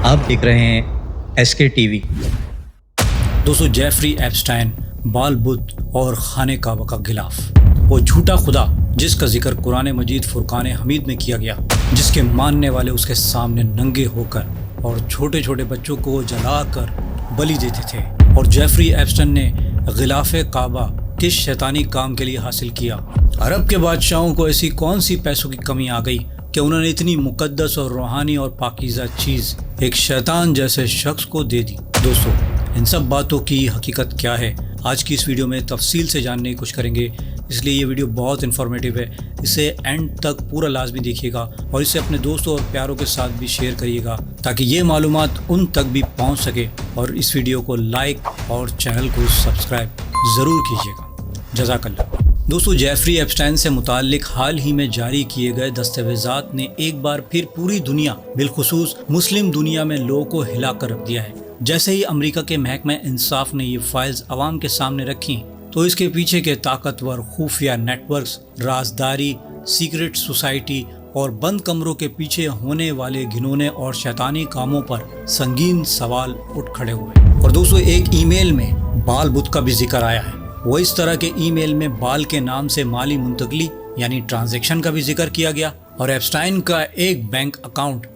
आप देख रहे हैं SK TV। दोस्तों, जेफरी एप्स्टाइन, बाल बुत और खाने काबा का गिलाफ, वो झूठा खुदा जिसका जिक्र कुरान मजीद फुरकान हमीद में किया गया, जिसके मानने वाले उसके सामने नंगे होकर और छोटे छोटे बच्चों को जलाकर बलि देते थे। और जेफरी एप्स्टाइन ने गिलाफ काबा किस शैतानी काम के लिए हासिल किया? अरब के बादशाहों को ऐसी कौन सी पैसों की कमी आ गई कि उन्होंने इतनी मुकद्दस और रूहानी और पाकीज़ा चीज़ एक शैतान जैसे शख्स को दे दी? दोस्तों, इन सब बातों की हकीकत क्या है, आज की इस वीडियो में तफसील से जानने की कोशिश करेंगे। इसलिए ये वीडियो बहुत इन्फॉर्मेटिव है, इसे एंड तक पूरा लाजमी देखिएगा और इसे अपने दोस्तों और प्यारों के साथ भी शेयर करिएगा ताकि ये मालूमात उन तक भी पहुंच सके। और इस वीडियो को लाइक और चैनल को सब्सक्राइब ज़रूर कीजिएगा। जज़ाकल्लाह। दोस्तों, जेफरी एप्स्टाइन से मुताल्लिक हाल ही में जारी किए गए दस्तावेज़ात ने एक बार फिर पूरी दुनिया, बिलखुसूस मुस्लिम दुनिया में लोगों को हिला कर रख दिया है। जैसे ही अमेरिका के महकमा इंसाफ ने ये फाइल्स अवाम के सामने रखी तो इसके पीछे के ताकतवर खुफिया नेटवर्क्स, राजदारी, सीक्रेट सोसाइटी और बंद कमरों के पीछे होने वाले घिनौने और शैतानी कामों पर संगीन सवाल उठ खड़े हुए। और दोस्तों, एक ईमेल में बाल बुत का भी जिक्र आया है। वो इस तरह के ईमेल में बाल के नाम से माली मुंतकली यानी ट्रांजैक्शन का भी जिक्र किया गया और एप्स्टाइन का एक बैंक अकाउंट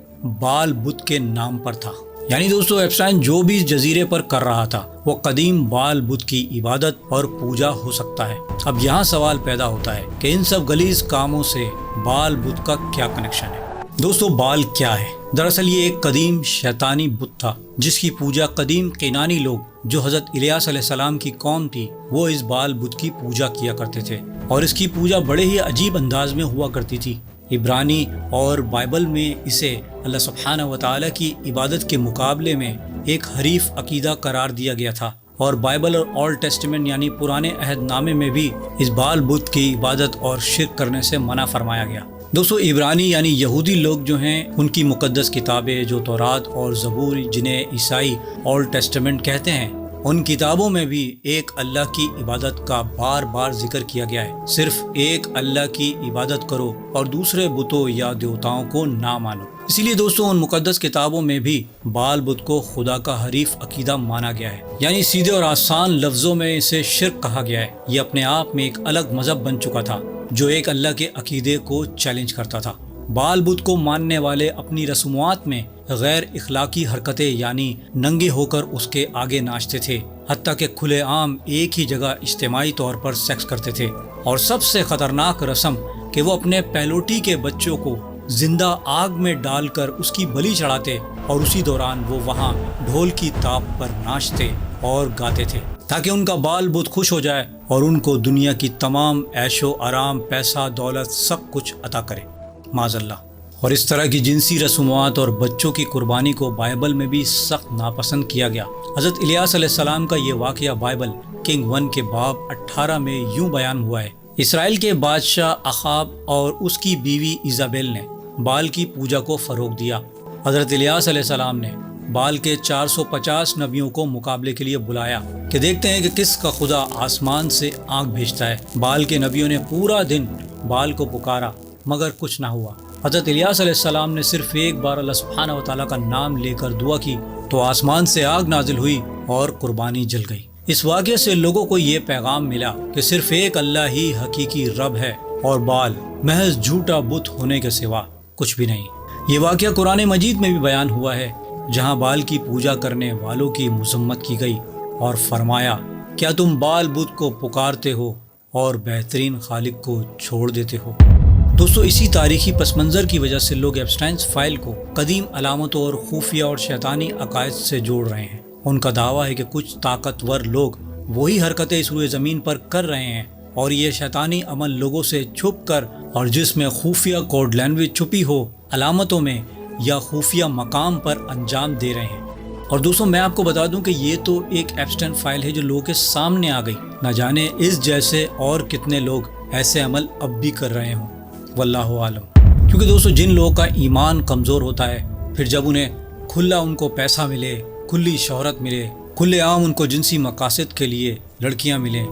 बाल बुत के नाम पर था। यानी दोस्तों, एप्स्टाइन जो भी जजीरे पर कर रहा था वो कदीम बाल बुत की इबादत और पूजा हो सकता है। अब यहाँ सवाल पैदा होता है कि इन सब गलीज कामों से बाल बुत का क्या कनेक्शन है? दोस्तों, बाल क्या है? दरअसल ये एक कदीम शैतानी बुत था जिसकी पूजा कदीम केनानी लोग, जो हजरत इलियास अलैहिस्सलाम की कौम थी, वो इस बाल बुत की पूजा किया करते थे। और इसकी पूजा बड़े ही अजीब अंदाज में हुआ करती थी। इब्रानी और बाइबल में इसे अल्लाह सुब्हानहू व तआला की इबादत के मुकाबले में एक हरीफ अकीदा करार दिया गया था। और बाइबल और ओल्ड टेस्टामेंट यानी पुराने अहदनामे में भी इस बाल बुत की इबादत और शिर्क करने से मना फरमाया गया। दोस्तों, इब्रानी यानी यहूदी लोग जो हैं, उनकी मुकद्दस किताबें जो तौरात और ज़बूर, जिन्हें ईसाई ओल्ड टेस्टामेंट कहते हैं, उन किताबों में भी एक अल्लाह की इबादत का बार बार जिक्र किया गया है। सिर्फ एक अल्लाह की इबादत करो और दूसरे बुतों या देवताओं को ना मानो। इसीलिए दोस्तों, उन मुकद्दस किताबों में भी बाल बुत को खुदा का हरीफ अकीदा माना गया है। यानी सीधे और आसान लफ्जों में इसे शिर्क कहा गया है। ये अपने आप में एक अलग मजहब बन चुका था जो एक अल्लाह के अकीदे को चैलेंज करता था। बाल बुत को मानने वाले अपनी रस्मात में गैर इखलाकी हरकतें यानी नंगे होकर उसके आगे नाचते थे, हत्ता के खुले आम एक ही जगह इज्तिमाई तौर पर सेक्स करते थे। और सबसे खतरनाक रस्म कि वो अपने पहलोटी के बच्चों को जिंदा आग में डालकर उसकी बलि चढ़ाते और उसी दौरान वो वहाँ ढोल की ताप पर नाचते और गाते थे ताकि उनका बाल बुत खुश हो जाए और उनको दुनिया की तमाम ऐशो आराम, पैसा, दौलत सब कुछ अता करे, माज़अल्लाह। और इस तरह की जिनसी रस्मात और बच्चों की कुर्बानी को बाइबल में भी सख्त नापसंद किया गया। हज़रत इलियास अलैहिस्सलाम का ये वाक़या बाइबल किंग 1 के बाब 18 में यूं बयान हुआ है। इसराइल के बादशाह अखाब और उसकी बीवी इज़ाबेल ने बाल की पूजा को फ़रोग़ दिया। हज़रत इलियास अलैहिस्सलाम ने बाल के 450 नबियों को मुकाबले के लिए बुलाया कि देखते हैं कि किसका खुदा आसमान से आग भेजता है। बाल के नबियों ने पूरा दिन बाल को पुकारा मगर कुछ ना हुआ। हज़रत इलियास अलैहिस्सलाम ने सिर्फ एक बार अल्लाह सुब्हानहू व तआला का नाम लेकर दुआ की तो आसमान से आग नाजिल हुई और कुर्बानी जल गई। इस वाक़े से लोगों को ये पैगाम मिला कि सिर्फ एक अल्लाह ही हकीकी रब है और बाल महज झूठा बुत होने के सिवा कुछ भी नहीं। ये वाक़या कुरान मजीद में भी बयान हुआ है जहाँ बाल की पूजा करने वालों की मज़म्मत की गई और फरमाया, क्या तुम बाल बुत को पुकारते हो और बेहतरीन खालिक को छोड़ देते हो? दोस्तों, इसी तारीखी पस मंज़र की वजह से लोग एप्स्टाइन फाइल को कदीम अलामतों और खुफिया और शैतानी अकायद से जोड़ रहे हैं। उनका दावा है कि कुछ ताकतवर लोग वही हरकतें इस रुए ज़मीन पर कर रहे हैं और ये शैतानी अमल लोगों से छुप कर और जिसमें खुफिया कोड लैंग्वेज छुपी हो, अलामतों में या खुफिया मकाम पर अंजाम दे रहे हैं। और दोस्तों, मैं आपको बता दूं कि ये तो एक एप्स्टाइन फाइल है जो लोगों के सामने आ गई। न जाने इस जैसे और कितने लोग ऐसे अमल अब भी कर रहे हों, वल्लाहु आलम। क्योंकि दोस्तों, जिन लोगों का ईमान कमज़ोर होता है, फिर जब उन्हें खुला उनको पैसा मिले, खुली शोहरत मिले, खुले आम उनको जिनसी मकासद के लिए लड़कियां मिलें,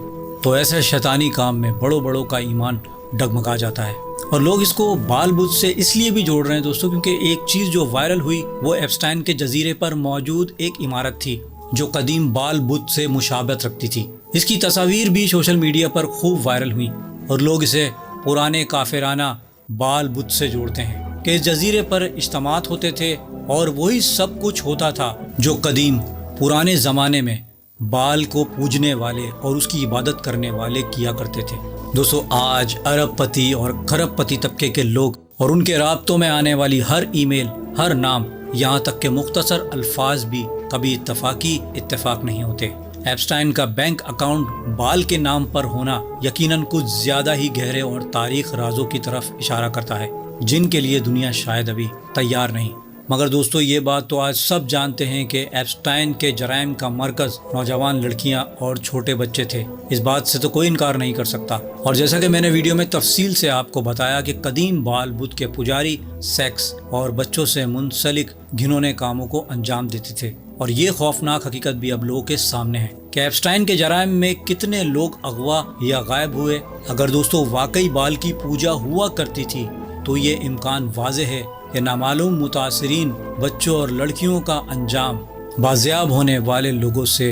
तो ऐसे शैतानी काम में बड़ों बड़ों का ईमान डगमगा जाता है। और लोग इसको बाल बुद्ध से इसलिए भी जोड़ रहे हैं दोस्तों क्योंकि एक चीज़ जो वायरल हुई वो एप्स्टाइन के जजीरे पर मौजूद एक इमारत थी जो कदीम बाल बुद्ध से मुशाबहत रखती थी। इसकी तस्वीर भी सोशल मीडिया पर खूब वायरल हुई और लोग इसे पुराने काफिराना बाल बुद्ध से जोड़ते हैं कि इस जजीरे पर इज्तिमात होते थे और वही सब कुछ होता था जो कदीम पुराने ज़माने में बाल को पूजने वाले और उसकी इबादत करने वाले किया करते थे। दोस्तों आज अरबपति और खरबपति तबके के लोग और उनके राब्तों में आने वाली हर ईमेल, हर नाम, यहाँ तक के मुख्तसर अल्फाज भी कभी इत्तेफाक नहीं होते। एप्स्टाइन का बैंक अकाउंट बाल के नाम पर होना यकीनन कुछ ज़्यादा ही गहरे और तारीख राजों की तरफ इशारा करता है जिनके लिए दुनिया शायद अभी तैयार नहीं। मगर दोस्तों ये बात तो आज सब जानते हैं कि एप्स्टाइन के जराइम का मरकज़ नौजवान लड़कियां और छोटे बच्चे थे। इस बात से तो कोई इनकार नहीं कर सकता। और जैसा कि मैंने वीडियो में तफसील से आपको बताया कि कदीम बाल बुद्ध के पुजारी सेक्स और बच्चों से मुंसलिक घिनौने कामों को अंजाम देते थे और ये खौफनाक हकीकत भी अब लोगों के सामने है कि एप्स्टाइन के जराइम में कितने लोग अगवा या गायब हुए। अगर दोस्तों वाकई बाल की पूजा हुआ करती थी तो ये इम्कान वाज़ेह है कि नामालूम मुतासिरीन बच्चों और लड़कियों का अंजाम बाजियाब होने वाले लोगों से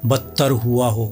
बदतर हुआ हो,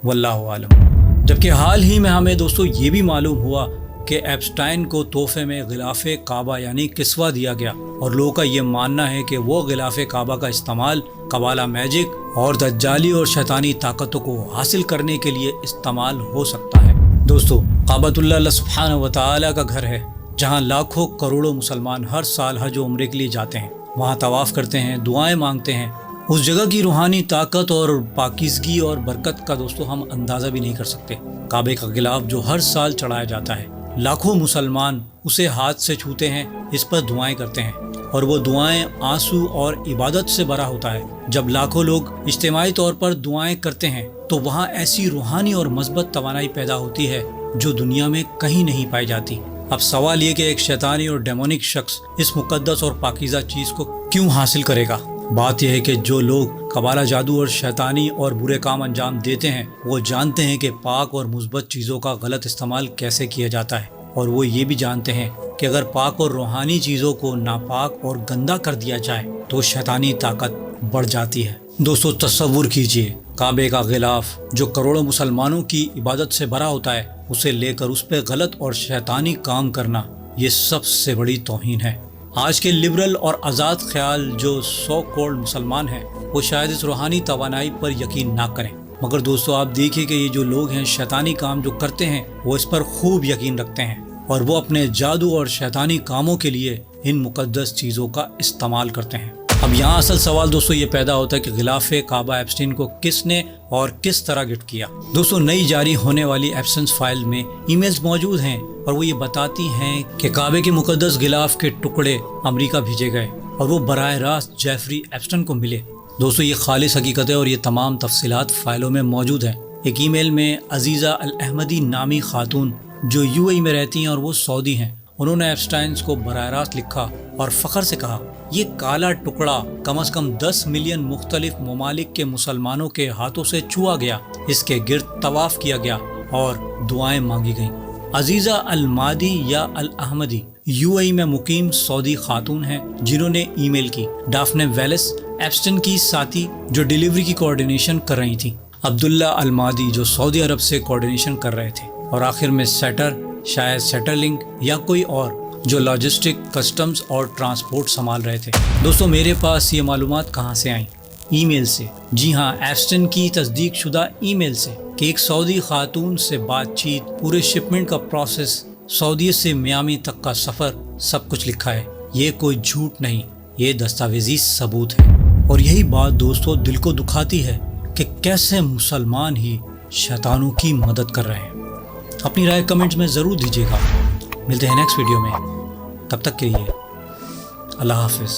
वल्लाहु आलम। जबकि हाल ही में हमें दोस्तों ये भी मालूम हुआ कि एप्स्टाइन को तोहफे में गिलाफ़े काबा यानी किस्वा दिया गया और लोगों का ये मानना है कि वो गिलाफ़े काबा का इस्तेमाल कबाला मैजिक और दज्जाली और शैतानी ताकतों को हासिल करने के लिए इस्तेमाल हो सकता है। दोस्तों काबतुल्लाह अल्लाह सुब्हानहू व तआला का घर है जहाँ लाखों करोड़ों मुसलमान हर साल हज व उम्रे के लिए जाते हैं, वहाँ तवाफ़ करते हैं, दुआएं मांगते हैं। उस जगह की रूहानी ताकत और पाकीज़गी और बरकत का दोस्तों हम अंदाज़ा भी नहीं कर सकते। काबे का गिलाफ जो हर साल चढ़ाया जाता है, लाखों मुसलमान उसे हाथ से छूते हैं, इस पर दुआएं करते हैं और वो दुआएं आंसू और इबादत से भरा होता है। जब लाखों लोग इज्तिमाई तौर पर दुआएं करते हैं तो वहाँ ऐसी रूहानी और मस्बत तवानाई पैदा होती है जो दुनिया में कहीं नहीं पाई जाती। अब सवाल ये कि एक शैतानी और डेमोनिक शख्स इस मुकद्दस और पाकीज़ा चीज़ को क्यों हासिल करेगा। बात यह है कि जो लोग कबाला जादू और शैतानी और बुरे काम अंजाम देते हैं वो जानते हैं कि पाक और मुस्बत चीज़ों का गलत इस्तेमाल कैसे किया जाता है और वो ये भी जानते हैं कि अगर पाक और रूहानी चीज़ों को नापाक और गंदा कर दिया जाए तो शैतानी ताकत बढ़ जाती है। दोस्तों तसव्वुर कीजिए काबे का गिलाफ जो करोड़ों मुसलमानों की इबादत से भरा होता है उसे लेकर उस पर गलत और शैतानी काम करना ये सबसे बड़ी तौहीन है। आज के लिबरल और आज़ाद ख्याल जो सो कॉल्ड मुसलमान हैं वो शायद इस रूहानी तवानाई पर यकीन ना करें, मगर दोस्तों आप देखिए कि ये जो लोग हैं शैतानी काम जो करते हैं वो इस पर खूब यकीन रखते हैं और वो अपने जादू और शैतानी कामों के लिए इन मुकद्दस चीज़ों का इस्तेमाल करते हैं। अब यहाँ असल सवाल दोस्तों ये पैदा होता है कि गिलाफ़े काबा एप्स्टाइन को किसने और किस तरह गिफ्ट किया। दोस्तों नई जारी होने वाली एब्सेंस फाइल में ईमेल्स मौजूद हैं और वो ये बताती हैं कि काबे के मुकद्दस गिलाफ के टुकड़े अमेरिका भेजे गए और वो बराह रास्त जेफरी एप्स्टाइन को मिले। दोस्तों ये खालिस हकीकत है और ये तमाम तफसीलात फाइलों में मौजूद हैं। एक ईमेल में अजीज़ा अल अहमदी नामी खातून जो यूएई में रहती हैं और वो सऊदी हैं, उन्होंने एप्स्टाइन को बराह रास्त लिखा और फ़ख्र से कहा ये काला टुकड़ा कम से कम 10 मिलियन मुख्तलिफ ममालिक के मुसलमानों के हाथों से छुआ गया, इसके गिर्द तवाफ़ किया गया और दुआएं मांगी गईं। अजीज़ा अल मादी या अल अहमदी यूएई में मुकीम सऊदी खातून हैं जिन्होंने ईमेल की डाफने वेलिस एप्स्टाइन की साथी जो डिलीवरी की कोऑर्डिनेशन कर रही थी, अब्दुल्ला अल मादी जो सऊदी अरब से कोऑर्डिनेशन कर रहे थे और आखिर में सेटर शायद सेटरलिंक या कोई और जो लॉजिस्टिक कस्टम्स और ट्रांसपोर्ट संभाल रहे थे। दोस्तों मेरे पास ये मालूमात कहाँ से आई? ईमेल से। जी हाँ, एप्स्टाइन की तस्दीक शुदा ईमेल से कि एक सऊदी खातून से बातचीत, पूरे शिपमेंट का प्रोसेस, सऊदी से मियामी तक का सफ़र, सब कुछ लिखा है। ये कोई झूठ नहीं, ये दस्तावेजी सबूत है। और यही बात दोस्तों दिल को दुखाती है कि कैसे मुसलमान ही शैतानों की मदद कर रहे हैं। अपनी राय कमेंट्स में ज़रूर दीजिएगा। मिलते हैं नेक्स्ट वीडियो में, तब तक के लिए अल्लाह हाफिज़।